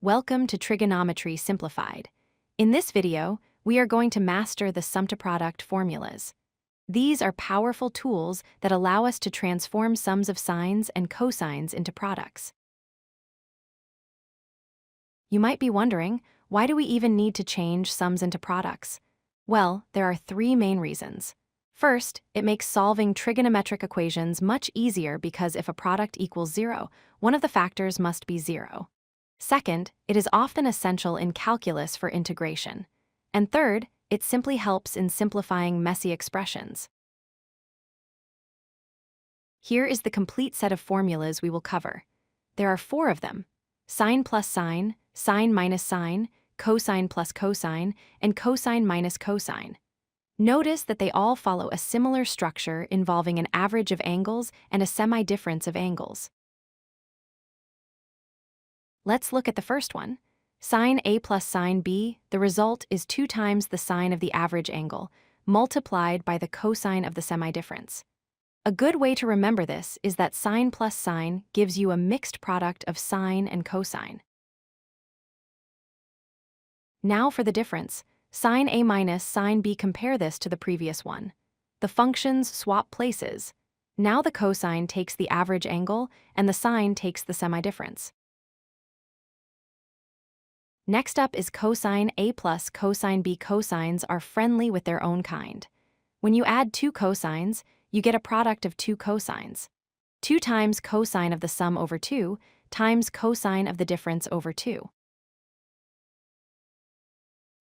Welcome to Trigonometry Simplified. In this video, we are going to master the sum-to-product formulas. These are powerful tools that allow us to transform sums of sines and cosines into products. You might be wondering, why do we even need to change sums into products? Well, there are three main reasons. First, it makes solving trigonometric equations much easier because if a product equals 0, one of the factors must be 0. Second, it is often essential in calculus for integration. And third, it simply helps in simplifying messy expressions. Here is the complete set of formulas we will cover. There are 4 of them: sine plus sine, sine minus sine, cosine plus cosine, and cosine minus cosine. Notice that they all follow a similar structure involving an average of angles and a semi-difference of angles. Let's look at the first one. Sine A plus sine B, the result is 2 times the sine of the average angle, multiplied by the cosine of the semi-difference. A good way to remember this is that sine plus sine gives you a mixed product of sine and cosine. Now for the difference. Sine A minus sine B, compare this to the previous one. The functions swap places. Now the cosine takes the average angle and the sine takes the semi-difference. Next up is cosine A plus cosine B. Cosines are friendly with their own kind. When you add 2 cosines, you get a product of 2 cosines. 2 times cosine of the sum over 2 times cosine of the difference over 2.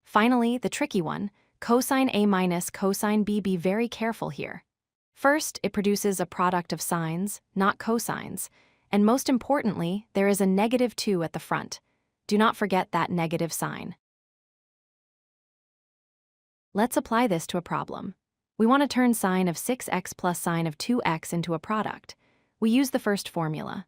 Finally, the tricky one, cosine A minus cosine B. Be very careful here. First, it produces a product of sines, not cosines, and most importantly, there is a -2 at the front. Do not forget that negative sign. Let's apply this to a problem. We want to turn sine of 6x plus sine of 2x into a product. We use the first formula.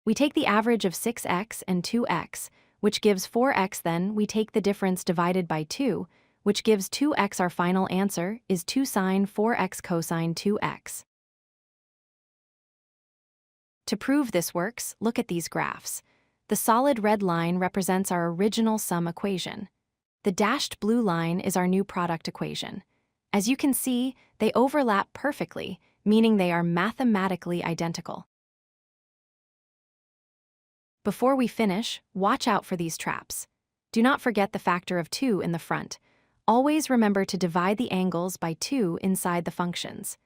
We take the average of 6x and 2x, which gives 4x. Then we take the difference divided by 2, which gives 2x. Our final answer is 2 sine 4x cosine 2x. To prove this works, look at these graphs. The solid red line represents our original sum equation. The dashed blue line is our new product equation. As you can see, they overlap perfectly, meaning they are mathematically identical. Before we finish, watch out for these traps. Do not forget the factor of 2 in the front. Always remember to divide the angles by 2 inside the functions.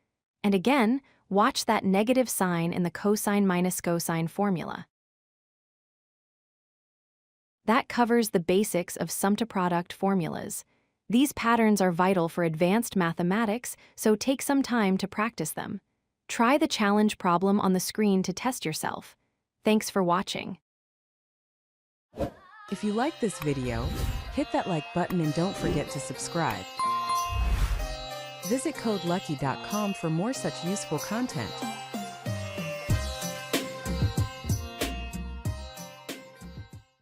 And again, watch that negative sign in the cosine minus cosine formula. That covers the basics of sum-to-product formulas. These patterns are vital for advanced mathematics, so take some time to practice them. Try the challenge problem on the screen to test yourself. Thanks for watching. If you like this video, hit that like button and don't forget to subscribe. Visit codelucky.com for more such useful content.